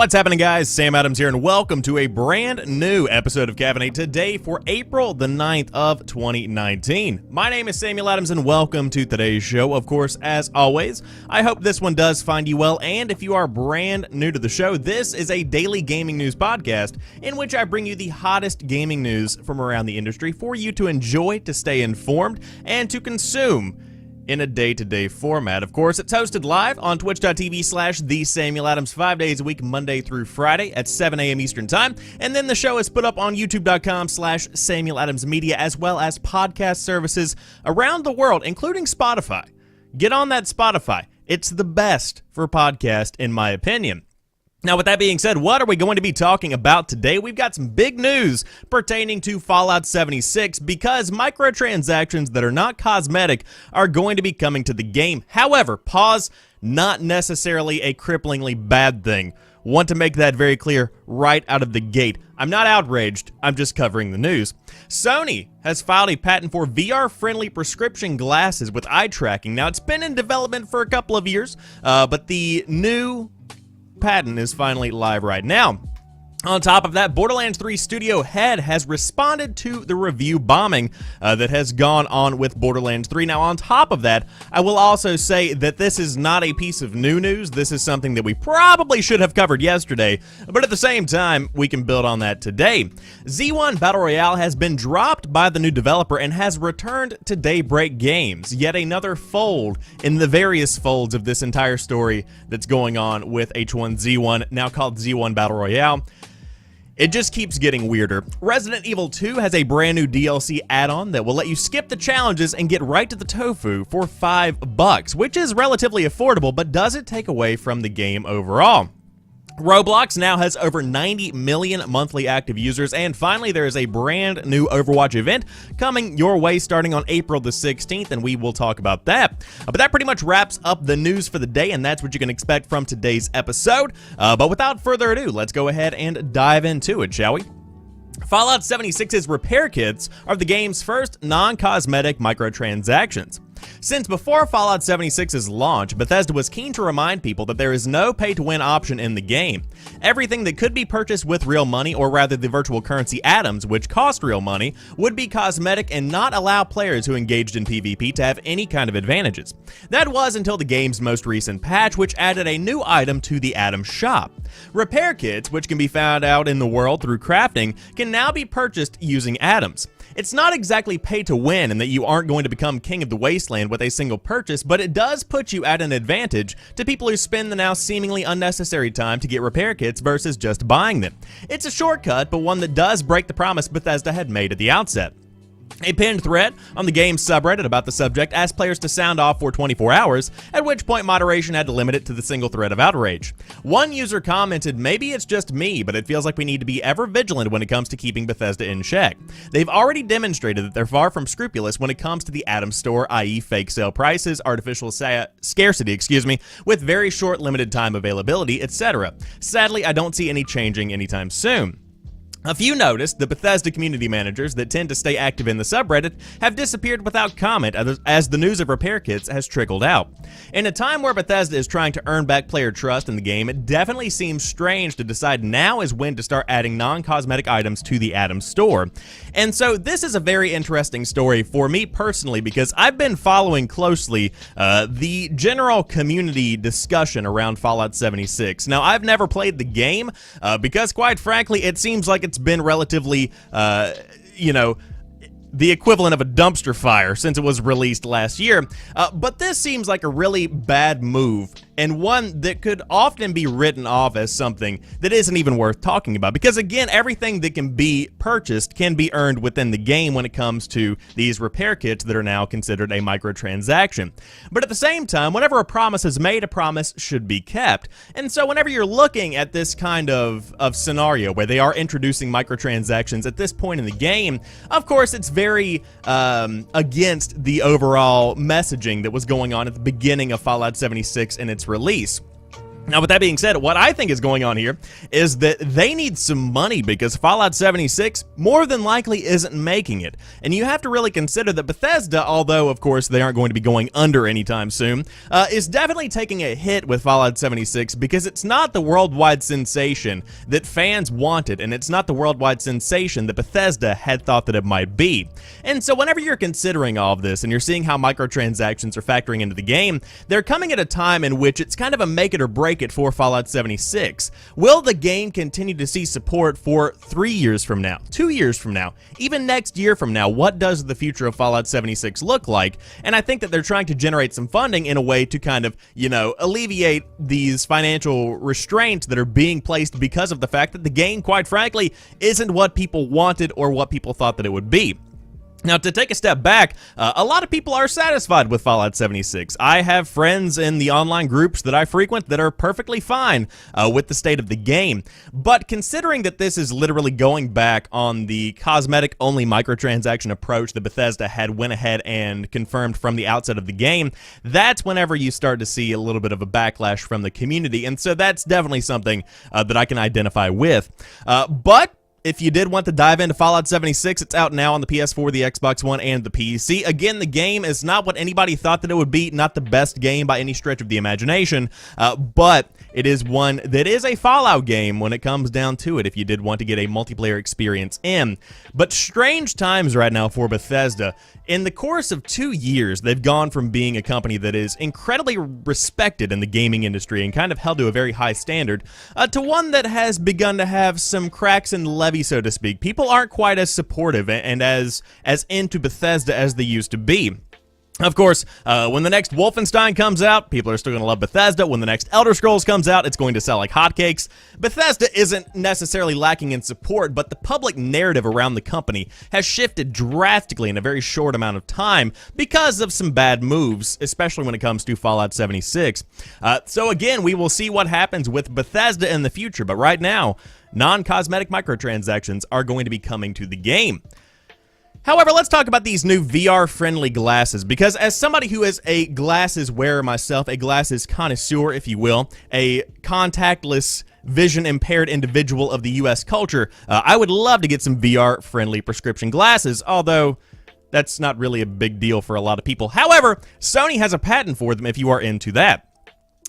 What's happening, guys? Sam Adams here, and welcome to a brand new episode of Caffeinate today for April the 9th of 2019. My name is Samuel Adams, and welcome to today's show. Of course, as always, I hope this one does find you well, and if you are brand new to the show, this is a daily gaming news podcast in which I bring you the hottest gaming news from around the industry for you to enjoy, to stay informed, and to consume in a day-to-day format. Of course, it's hosted live on twitch.tv/TheSamuelAdams 5 days a week, Monday through Friday at 7 a.m. Eastern Time. And then the show is put up on youtube.com/SamuelAdamsMedia, as well as podcast services around the world, including Spotify. Get on that Spotify. It's the best for podcast, in my opinion. Now, with that being said, what are we going to be talking about today? We've got some big news pertaining to Fallout 76 because microtransactions that are not cosmetic are going to be coming to the game. However, pause, not necessarily a cripplingly bad thing. Want to make that very clear right out of the gate. I'm not outraged, I'm just covering the news. Sony has filed a patent for VR-friendly prescription glasses with eye tracking. Now, it's been in development for a couple of years, but the new patent is finally live right now. On top of that, Borderlands 3 studio head has responded to the review bombing that has gone on with Borderlands 3. Now, on top of that, I will also say that this is not a piece of new news. This is something that we probably should have covered yesterday, but at the same time, we can build on that today. Z1 Battle Royale has been dropped by the new developer and has returned to Daybreak Games. Yet another fold in the various folds of this entire story that's going on with H1Z1, now called Z1 Battle Royale. It just keeps getting weirder. Resident Evil 2 has a brand new DLC add-on that will let you skip the challenges and get right to the tofu for $5, which is relatively affordable, but does it take away from the game overall? Roblox now has over 90 million monthly active users, and finally there is a brand new Overwatch event coming your way starting on April the 16th, and we will talk about that. But that pretty much wraps up the news for the day, and that's what you can expect from today's episode. But without further ado, let's go ahead and dive into it, shall we? Fallout 76's repair kits are the game's first non-cosmetic microtransactions. Since before Fallout 76's launch, Bethesda was keen to remind people that there is no pay-to-win option in the game. Everything that could be purchased with real money, or rather the virtual currency atoms, which cost real money, would be cosmetic and not allow players who engaged in PvP to have any kind of advantages. That was until the game's most recent patch, which added a new item to the Atom Shop. Repair kits, which can be found out in the world through crafting, can now be purchased using atoms. It's not exactly pay to win in that you aren't going to become king of the wasteland with a single purchase, but it does put you at an advantage to people who spend the now seemingly unnecessary time to get repair kits versus just buying them. It's a shortcut, but one that does break the promise Bethesda had made at the outset. A pinned thread on the game's subreddit about the subject asked players to sound off for 24 hours, at which point moderation had to limit it to the single thread of outrage. One user commented, "Maybe it's just me, but it feels like we need to be ever vigilant when it comes to keeping Bethesda in check. They've already demonstrated that they're far from scrupulous when it comes to the Atom Store, i.e. fake sale prices, artificial scarcity, with very short limited time availability, etc. Sadly, I don't see any changing anytime soon." A few noticed the Bethesda community managers that tend to stay active in the subreddit have disappeared without comment as the news of repair kits has trickled out. In a time where Bethesda is trying to earn back player trust in the game, it definitely seems strange to decide now is when to start adding non-cosmetic items to the Atom Store. And so this is a very interesting story for me personally because I've been following closely the general community discussion around Fallout 76. Now, I've never played the game because quite frankly, it seems like it's been relatively, the equivalent of a dumpster fire since it was released last year, but this seems like a really bad move and one that could often be written off as something that isn't even worth talking about. Because again, everything that can be purchased can be earned within the game when it comes to these repair kits that are now considered a microtransaction. But at the same time, whenever a promise is made, a promise should be kept. And so whenever you're looking at this kind of scenario where they are introducing microtransactions at this point in the game, of course it's very against the overall messaging that was going on at the beginning of Fallout 76 and its release. Now, with that being said, what I think is going on here is that they need some money because Fallout 76 more than likely isn't making it. And you have to really consider that Bethesda, although of course they aren't going to be going under anytime soon, is definitely taking a hit with Fallout 76 because it's not the worldwide sensation that fans wanted, and it's not the worldwide sensation that Bethesda had thought that it might be. And so whenever you're considering all of this and you're seeing how microtransactions are factoring into the game, they're coming at a time in which it's kind of a make it or break it for Fallout 76. Will the game continue to see support for 3 years from now, 2 years from now, even next year from now? What does the future of Fallout 76 look like? And I think that they're trying to generate some funding in a way to kind of, alleviate these financial restraints that are being placed because of the fact that the game, quite frankly, isn't what people wanted or what people thought that it would be. Now, to take a step back, a lot of people are satisfied with Fallout 76. I have friends in the online groups that I frequent that are perfectly fine with the state of the game. But considering that this is literally going back on the cosmetic-only microtransaction approach that Bethesda had went ahead and confirmed from the outset of the game, that's whenever you start to see a little bit of a backlash from the community. And so that's definitely something that I can identify with. But if you did want to dive into Fallout 76, it's out now on the PS4, the Xbox One, and the PC. Again, the game is not what anybody thought that it would be, not the best game by any stretch of the imagination, but it is one that is a Fallout game when it comes down to it, if you did want to get a multiplayer experience in. But strange times right now for Bethesda. In the course of 2 years, they've gone from being a company that is incredibly respected in the gaming industry and kind of held to a very high standard, to one that has begun to have some cracks in the levee, so to speak. People aren't quite as supportive and as into Bethesda as they used to be. Of course, when the next Wolfenstein comes out, people are still going to love Bethesda. When the next Elder Scrolls comes out, it's going to sell like hotcakes. Bethesda isn't necessarily lacking in support, but the public narrative around the company has shifted drastically in a very short amount of time because of some bad moves, especially when it comes to Fallout 76. So again, we will see what happens with Bethesda in the future, but right now, non-cosmetic microtransactions are going to be coming to the game. However, let's talk about these new VR-friendly glasses, because as somebody who is a glasses wearer myself, a glasses connoisseur, if you will, a contactless, vision-impaired individual of the U.S. culture, I would love to get some VR-friendly prescription glasses, although that's not really a big deal for a lot of people. However, Sony has a patent for them if you are into that.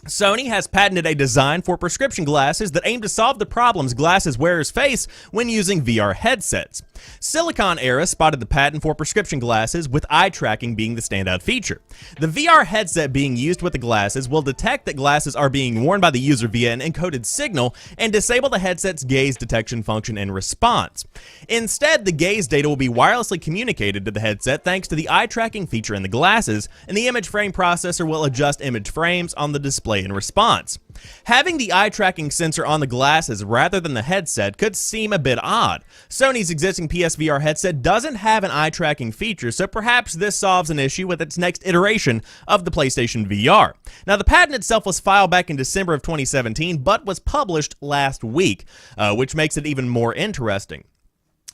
Sony has patented a design for prescription glasses that aim to solve the problems glasses wearers face when using VR headsets. Silicon Era spotted the patent for prescription glasses, with eye tracking being the standout feature. The VR headset being used with the glasses will detect that glasses are being worn by the user via an encoded signal and disable the headset's gaze detection function in response. Instead, the gaze data will be wirelessly communicated to the headset thanks to the eye tracking feature in the glasses, and the image frame processor will adjust image frames on the display in response. Having the eye tracking sensor on the glasses rather than the headset could seem a bit odd. Sony's existing PSVR headset doesn't have an eye tracking feature, so perhaps this solves an issue with its next iteration of the PlayStation VR. Now, the patent itself was filed back in December of 2017, but was published last week, which makes it even more interesting.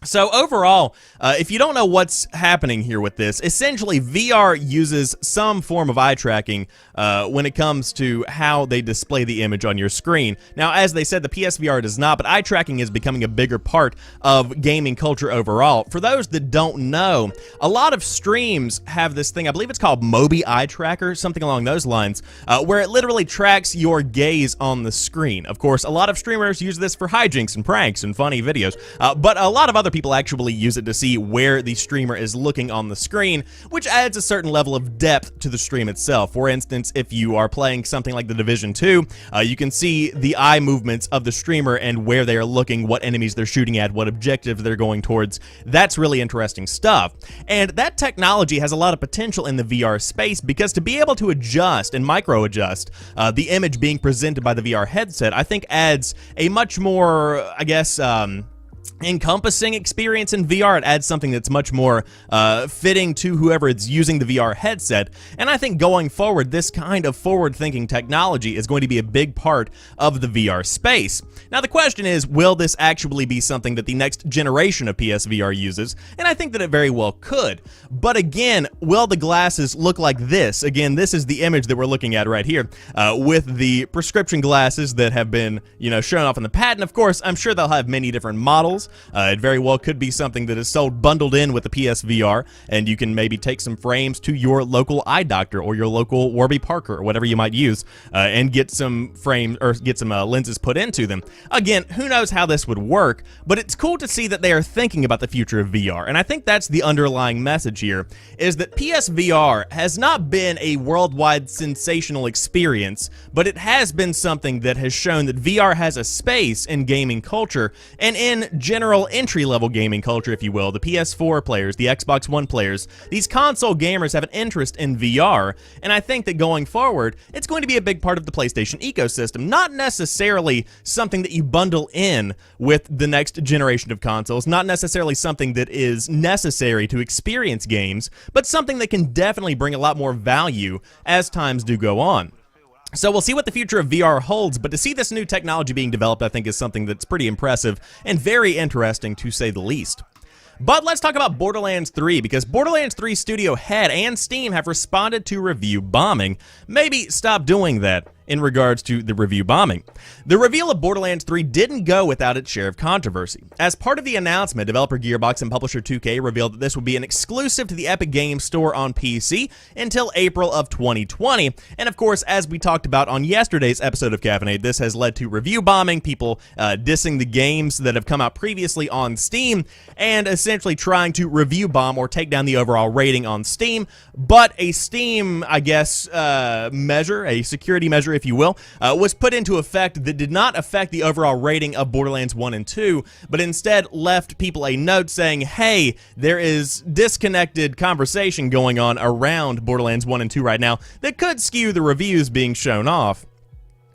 So overall, if you don't know what's happening here with this, essentially VR uses some form of eye tracking when it comes to how they display the image on your screen. Now, as they said, the PSVR does not, but eye tracking is becoming a bigger part of gaming culture overall. For those that don't know, a lot of streams have this thing, I believe it's called Mobi Eye Tracker, something along those lines, where it literally tracks your gaze on the screen. Of course, a lot of streamers use this for hijinks and pranks and funny videos, but a lot of other people actually use it to see where the streamer is looking on the screen, which adds a certain level of depth to the stream itself. For instance, if you are playing something like The Division 2, you can see the eye movements of the streamer and where they are looking, what enemies they're shooting at, what objectives they're going towards. That's really interesting stuff. And that technology has a lot of potential in the VR space, because to be able to adjust and micro-adjust the image being presented by the VR headset, I think adds a much more, encompassing experience in VR. It adds something that's much more fitting to whoever is using the VR headset. And I think going forward, this kind of forward-thinking technology is going to be a big part of the VR space. Now, the question is, will this actually be something that the next generation of PSVR uses? And I think that it very well could. But again, will the glasses look like this? Again, this is the image that we're looking at right here, with the prescription glasses that have been, shown off in the patent. Of course, I'm sure they'll have many different models. It very well could be something that is sold bundled in with the PSVR, and you can maybe take some frames to your local eye doctor or your local Warby Parker or whatever you might use, and get some frames or get some lenses put into them. Again, who knows how this would work, but it's cool to see that they are thinking about the future of VR, and I think that's the underlying message here, is that PSVR has not been a worldwide sensational experience, but it has been something that has shown that VR has a space in gaming culture, and in general entry-level gaming culture, if you will. The PS4 players, the Xbox One players, these console gamers have an interest in VR, and I think that going forward, it's going to be a big part of the PlayStation ecosystem. Not necessarily something that you bundle in with the next generation of consoles, not necessarily something that is necessary to experience games, but something that can definitely bring a lot more value as times do go on. So we'll see what the future of VR holds, but to see this new technology being developed, I think is something that's pretty impressive and very interesting, to say the least. But let's talk about Borderlands 3, because Borderlands 3 studio head and Steam have responded to review bombing. Maybe stop doing that in regards to the review bombing. The reveal of Borderlands 3 didn't go without its share of controversy. As part of the announcement, developer Gearbox and publisher 2K revealed that this would be an exclusive to the Epic Games Store on PC until April of 2020. And of course, as we talked about on yesterday's episode of Caffeinate, this has led to review bombing, people dissing the games that have come out previously on Steam, and essentially trying to review bomb or take down the overall rating on Steam. But a Steam, I guess, measure, a security measure, if you will, was put into effect that did not affect the overall rating of Borderlands 1 and 2, but instead left people a note saying, hey, there is disconnected conversation going on around Borderlands 1 and 2 right now that could skew the reviews being shown off.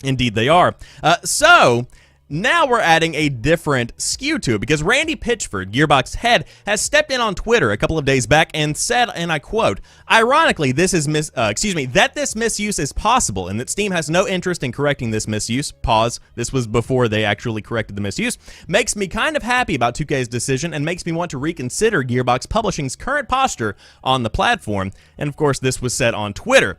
Indeed they are. So now we're adding a different skew to it, because Randy Pitchford, Gearbox head, has stepped in on Twitter a couple of days back and said, and I quote, ironically, this misuse is possible, and that Steam has no interest in correcting this misuse. Pause. This was before they actually corrected the misuse. Makes me kind of happy about 2K's decision and makes me want to reconsider Gearbox Publishing's current posture on the platform. And of course, this was said on Twitter.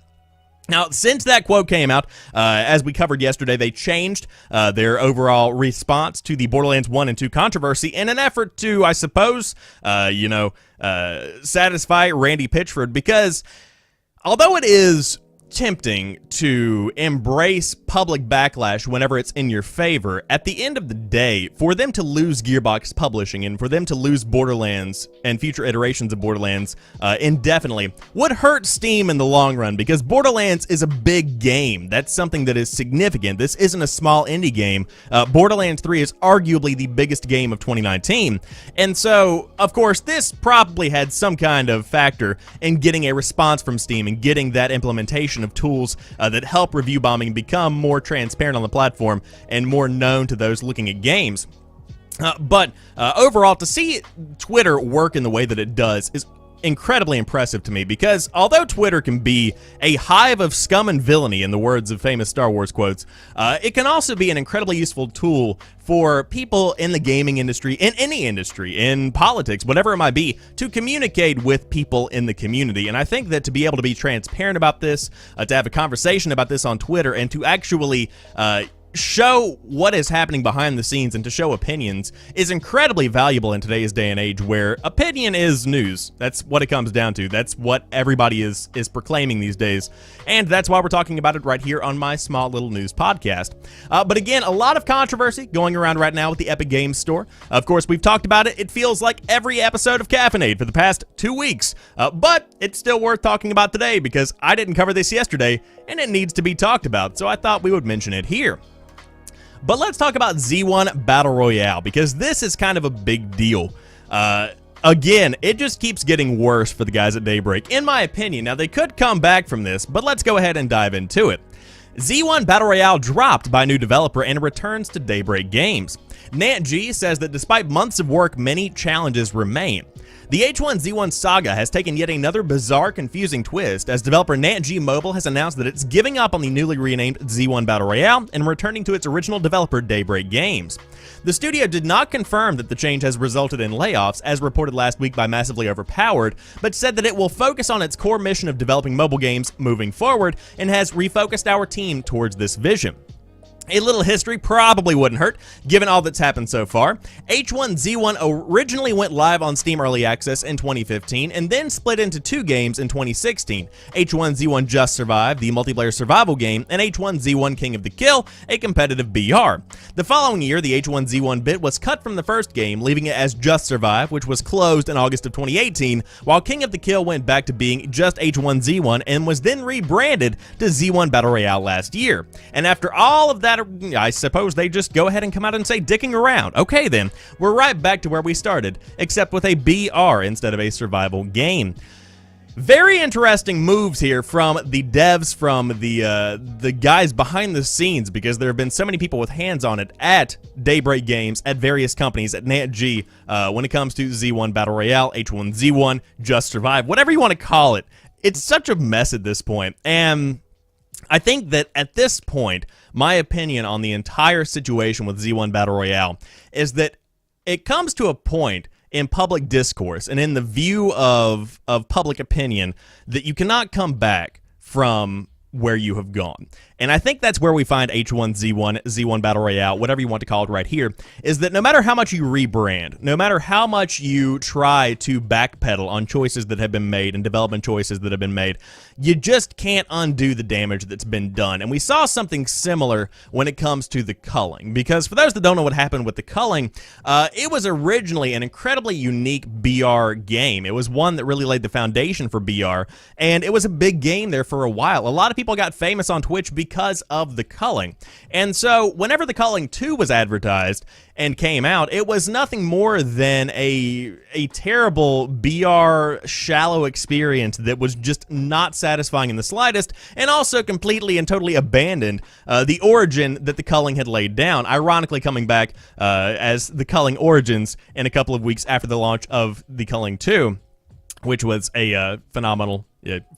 Now, since that quote came out, as we covered yesterday, they changed their overall response to the Borderlands 1 and 2 controversy in an effort to, I suppose, satisfy Randy Pitchford, because although it is tempting to embrace public backlash whenever it's in your favor, at the end of the day, for them to lose Gearbox Publishing and for them to lose Borderlands and future iterations of Borderlands indefinitely would hurt Steam in the long run, because Borderlands is a big game. That's something that is significant. This isn't a small indie game. Borderlands 3 is arguably the biggest game of 2019, and so, of course, this probably had some kind of factor in getting a response from Steam and getting that implementation of tools that help review bombing become more transparent on the platform and more known to those looking at games. But overall, to see Twitter work in the way that it does is incredibly impressive to me, because although Twitter can be a hive of scum and villainy, in the words of famous Star Wars quotes, it can also be an incredibly useful tool for people in the gaming industry, in any industry, in politics, whatever it might be, to communicate with people in the community. And I think that to be able to be transparent about this, to have a conversation about this on Twitter, and to actually show what is happening behind the scenes and to show opinions is incredibly valuable in today's day and age, where opinion is news. That's what it comes down to. That's what everybody is proclaiming these days, and that's why we're talking about it right here on my small little news podcast. But again, a lot of controversy going around right now with the Epic Games Store. Of course, we've talked about it. It feels like every episode of Caffeinate for the past 2 weeks, but it's still worth talking about today, because I didn't cover this yesterday and it needs to be talked about, so I thought we would mention it here. But let's talk about Z1 Battle Royale, because this is kind of a big deal. Again, it just keeps getting worse for the guys at Daybreak, in my opinion. Now, they could come back from this, but let's go ahead and dive into it. Z1 Battle Royale dropped by new developer and returns to Daybreak Games. NantG says that despite months of work, many challenges remain. The H1Z1 saga has taken yet another bizarre, confusing twist as developer NantG Mobile has announced that it's giving up on the newly renamed Z1 Battle Royale and returning to its original developer Daybreak Games. The studio did not confirm that the change has resulted in layoffs, as reported last week by Massively Overpowered, but said that it will focus on its core mission of developing mobile games moving forward and has refocused our team towards this vision. A little history probably wouldn't hurt, given all that's happened so far. H1Z1 originally went live on Steam Early Access in 2015 and then split into two games in 2016. H1Z1 Just Survive, the multiplayer survival game, and H1Z1 King of the Kill, a competitive BR. The following year, the H1Z1 bit was cut from the first game, leaving it as Just Survive, which was closed in August of 2018, while King of the Kill went back to being just H1Z1 and was then rebranded to Z1 Battle Royale last year. And after all of that, I suppose they just go ahead and come out and say dicking around. Okay then, we're right back to where we started, except with a BR instead of a survival game. Very interesting moves here from the devs, from the guys behind the scenes, because there have been so many people with hands on it at Daybreak Games, at various companies, at NantG, when it comes to Z1 Battle Royale, H1Z1, Just Survive, whatever you want to call it. It's such a mess at this point, and I think that at this point, my opinion on the entire situation with Z1 Battle Royale is that it comes to a point in public discourse and in the view of public opinion that you cannot come back from where you have gone. And I think that's where we find H1Z1, Z1 Battle Royale, whatever you want to call it right here, is that no matter how much you rebrand, no matter how much you try to backpedal on choices that have been made and development choices that have been made, you just can't undo the damage that's been done. And we saw something similar when it comes to the culling, because for those that don't know what happened with the culling, it was originally an incredibly unique BR game. It was one that really laid the foundation for BR, and it was a big game there for a while. A lot of people got famous on Twitch because of the culling. And so whenever the culling 2 was advertised and came out, it was nothing more than a terrible BR shallow experience that was just not satisfying in the slightest, and also completely and totally abandoned the origin that the culling had laid down, ironically coming back as the culling Origins in a couple of weeks after the launch of the culling 2, which was a phenomenal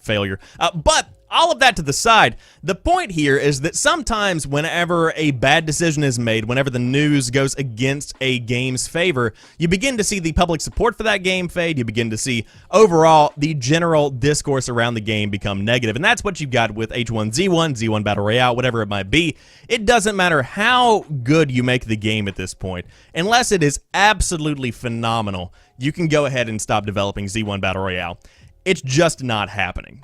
failure. But all of that to the side, the point here is that sometimes whenever a bad decision is made, whenever the news goes against a game's favor, you begin to see the public support for that game fade, you begin to see overall the general discourse around the game become negative, and that's what you've got with H1Z1, Z1 Battle Royale, whatever it might be. It doesn't matter how good you make the game at this point, unless it is absolutely phenomenal, you can go ahead and stop developing Z1 Battle Royale. It's just not happening.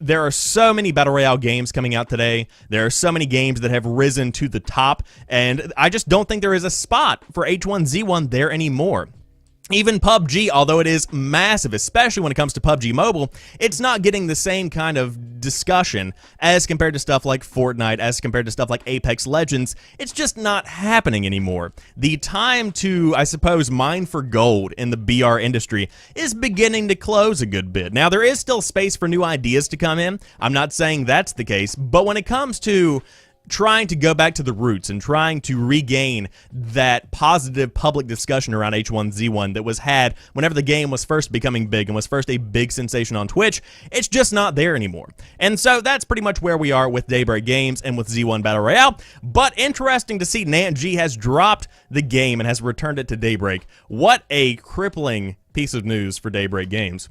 There are so many Battle Royale games coming out today. There are so many games that have risen to the top, and I just don't think there is a spot for H1Z1 there anymore. Even PUBG, although it is massive, especially when it comes to PUBG Mobile, it's not getting the same kind of discussion as compared to stuff like Fortnite, as compared to stuff like Apex Legends. It's just not happening anymore. The time to, I suppose, mine for gold in the BR industry is beginning to close a good bit. Now, there is still space for new ideas to come in. I'm not saying that's the case, but when it comes to trying to go back to the roots and trying to regain that positive public discussion around H1Z1 that was had whenever the game was first becoming big and was first a big sensation on Twitch, it's just not there anymore. And so that's pretty much where we are with Daybreak Games and with Z1 Battle Royale, but interesting to see NantG has dropped the game and has returned it to Daybreak. What a crippling piece of news for Daybreak Games.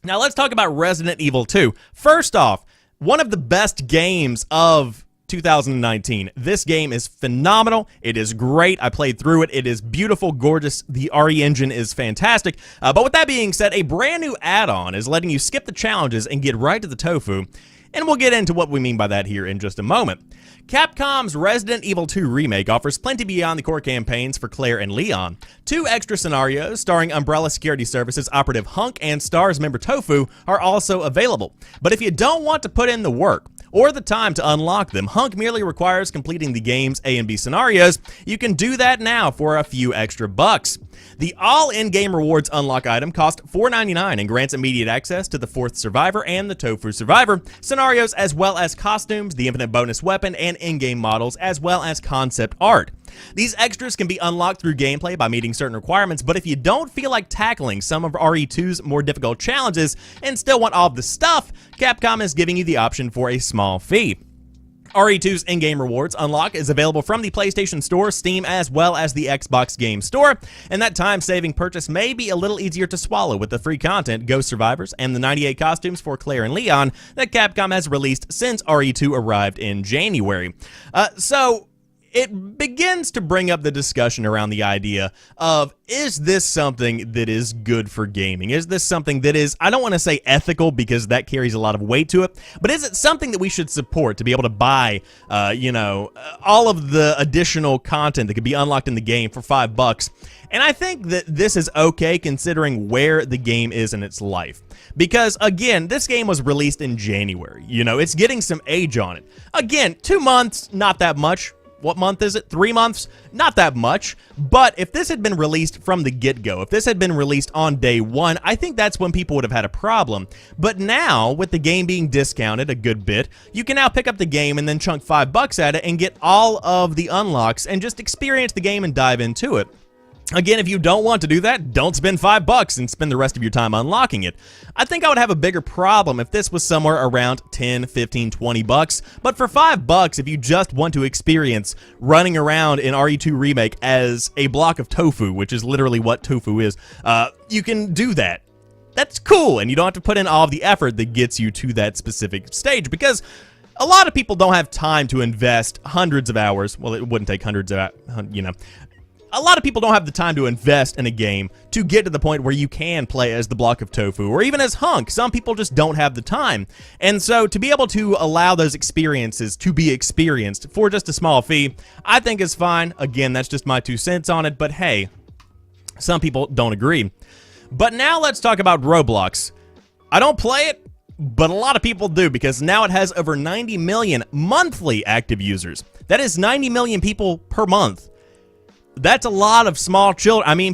Now let's talk about Resident Evil 2. First off, one of the best games of 2019. This game is phenomenal. It is great. I played through it. It is beautiful, gorgeous. The RE engine is fantastic. But with that being said, a brand new add-on is letting you skip the challenges and get right to the tofu. And we'll get into what we mean by that here in just a moment. Capcom's Resident Evil 2 remake offers plenty beyond the core campaigns for Claire and Leon. 2 extra scenarios starring Umbrella Security Services operative Hunk and STARS member Tofu are also available. But if you don't want to put in the work or the time to unlock them, Hunk merely requires completing the game's A and B scenarios. You can do that now for a few extra bucks. The all in-game rewards unlock item costs $4.99 and grants immediate access to the 4th Survivor and the Tofu Survivor scenarios, as well as costumes, the infinite bonus weapon, and in-game models, as well as concept art. These extras can be unlocked through gameplay by meeting certain requirements, but if you don't feel like tackling some of RE2's more difficult challenges and still want all of the stuff, Capcom is giving you the option for a small fee. RE2's in-game rewards unlock is available from the PlayStation Store, Steam, as well as the Xbox Game Store, and that time-saving purchase may be a little easier to swallow with the free content, Ghost Survivors, and the 98 costumes for Claire and Leon that Capcom has released since RE2 arrived in January. So it begins to bring up the discussion around the idea of, is this something that is good for gaming? Is this something that is, I don't want to say ethical because that carries a lot of weight to it, but is it something that we should support to be able to buy, all of the additional content that could be unlocked in the game for $5? And I think that this is okay considering where the game is in its life. Because, again, this game was released in January. It's getting some age on it. Again, 2 months, not that much. What month is it? 3 months? Not that much. But if this had been released from the get-go, if this had been released on day one, I think that's when people would have had a problem. But now, with the game being discounted a good bit, you can now pick up the game and then chunk $5 at it and get all of the unlocks and just experience the game and dive into it. Again, if you don't want to do that, don't spend $5 and spend the rest of your time unlocking it. I think I would have a bigger problem if this was somewhere around $10, $15, $20, but for $5, if you just want to experience running around in RE2 Remake as a block of tofu, which is literally what tofu is, you can do that. That's cool, and you don't have to put in all of the effort that gets you to that specific stage, because a lot of people don't have time to invest hundreds of hours. Well, it wouldn't take hundreds of, a lot of people don't have the time to invest in a game to get to the point where you can play as the block of tofu or even as Hunk. Some people just don't have the time. And so to be able to allow those experiences to be experienced for just a small fee, I think is fine. Again, that's just my 2 cents on it, but hey, some people don't agree. But now let's talk about Roblox. I don't play it, but a lot of people do, because now it has over 90 million monthly active users. That is 90 million people per month. That's a lot of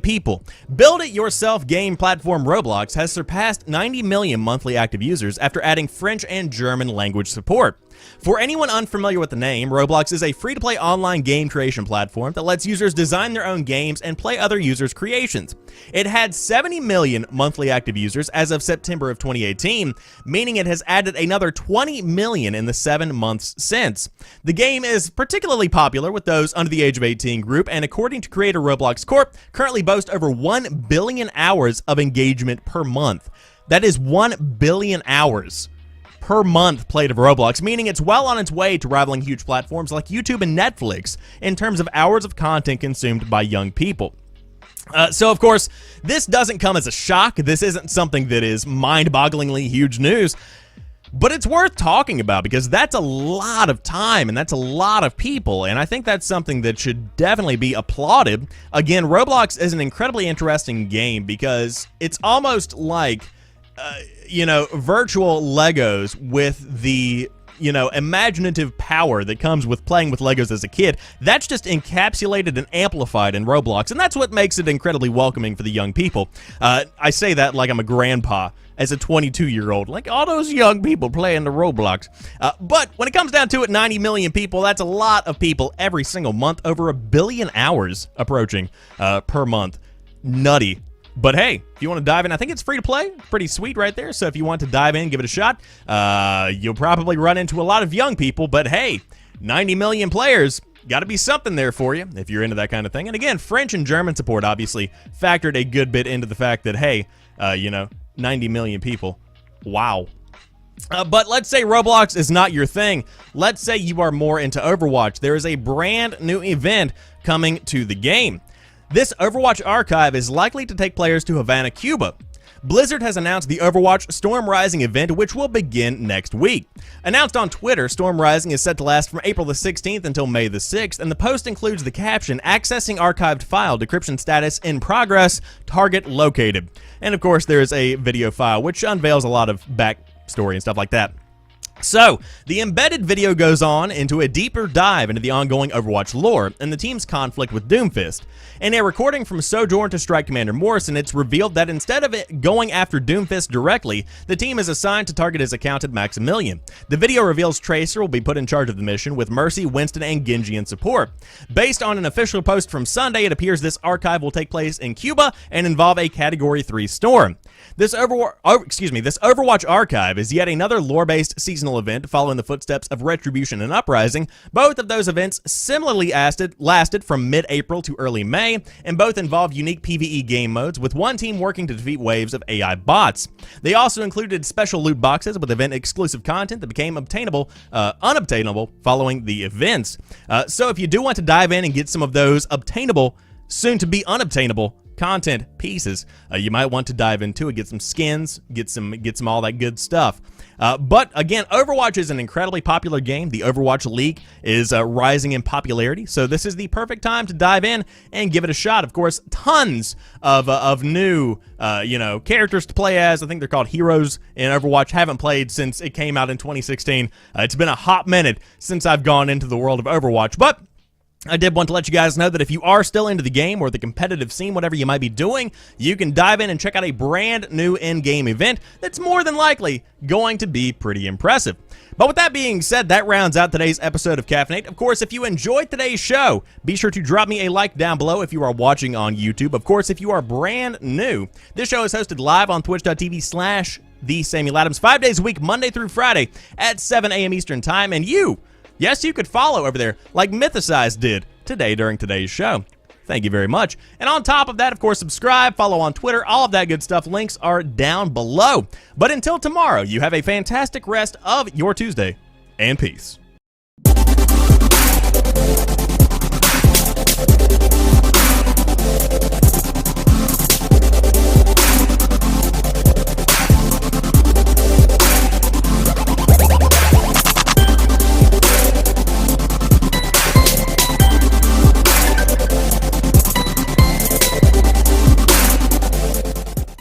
people. Build-it-yourself game platform Roblox has surpassed 90 million monthly active users after adding French and German language support. For anyone unfamiliar with the name, Roblox is a free-to-play online game creation platform that lets users design their own games and play other users' creations. It had 70 million monthly active users as of September of 2018, meaning it has added another 20 million in the 7 months since. The game is particularly popular with those under the age of 18 group, and according to creator Roblox Corp, currently boasts over 1 billion hours of engagement per month. That is 1 billion hours per month played of Roblox, meaning it's well on its way to rivaling huge platforms like YouTube and Netflix in terms of hours of content consumed by young people. So, of course, this doesn't come as a shock. This isn't something that is mind-bogglingly huge news, but it's worth talking about because that's a lot of time and that's a lot of people, and I think that's something that should definitely be applauded. Again, Roblox is an incredibly interesting game because it's almost like virtual Legos with the, imaginative power that comes with playing with Legos as a kid. That's just encapsulated and amplified in Roblox, and that's what makes it incredibly welcoming for the young people. I say that like I'm a grandpa as a 22-year-old, like all those young people playing the Roblox. But when it comes down to it, 90 million people, that's a lot of people every single month, over 1 billion hours approaching per month. Nutty. But hey, if you want to dive in, I think it's free to play. Pretty sweet right there. So if you want to dive in, give it a shot. You'll probably run into a lot of young people, but hey, 90 million players, got to be something there for you if you're into that kind of thing. And again, French and German support obviously factored a good bit into the fact that, hey, 90 million people. Wow. But let's say Roblox is not your thing. Let's say you are more into Overwatch. There is a brand new event coming to the game. This Overwatch archive is likely to take players to Havana, Cuba. Blizzard has announced the Overwatch Storm Rising event, which will begin next week. Announced on Twitter, Storm Rising is set to last from April the 16th until May the 6th, and the post includes the caption, "Accessing archived file, decryption status in progress, target located." And of course, there is a video file, which unveils a lot of backstory and stuff like that. So, the embedded video goes on into a deeper dive into the ongoing Overwatch lore and the team's conflict with Doomfist. In a recording from Sojourn to Strike Commander Morrison, it's revealed that instead of it going after Doomfist directly, the team is assigned to target his accountant Maximilian. The video reveals Tracer will be put in charge of the mission with Mercy, Winston, and Genji in support. Based on an official post from Sunday, it appears this archive will take place in Cuba and involve a Category 3 storm. This Overwatch archive is yet another lore-based seasonal event following the footsteps of Retribution and Uprising. Both of those events similarly lasted from mid-April to early May, and both involve unique PvE game modes, with one team working to defeat waves of AI bots. They also included special loot boxes with event-exclusive content that became unobtainable following the events. So if you do want to dive in and get some of those obtainable, soon-to-be unobtainable content pieces, you might want to dive into it, get some skins, get some all that good stuff. But again, Overwatch is an incredibly popular game. The Overwatch League is rising in popularity, so this is the perfect time to dive in and give it a shot. Of course, tons of new characters to play as. I think they're called heroes in Overwatch. Haven't played since it came out in 2016. It's been a hot minute since I've gone into the world of Overwatch, but I did want to let you guys know that if you are still into the game or the competitive scene, whatever you might be doing, you can dive in and check out a brand new in-game event that's more than likely going to be pretty impressive. But with that being said, that rounds out today's episode of Caffeinate. Of course, if you enjoyed today's show, be sure to drop me a like down below if you are watching on YouTube. Of course, if you are brand new, this show is hosted live on twitch.tv/TheSamuelAdams 5 days a week, Monday through Friday at 7 a.m. Eastern Time, and yes, you could follow over there like Mythicize did today during today's show. Thank you very much. And on top of that, of course, subscribe, follow on Twitter, all of that good stuff. Links are down below. But until tomorrow, you have a fantastic rest of your Tuesday, and peace.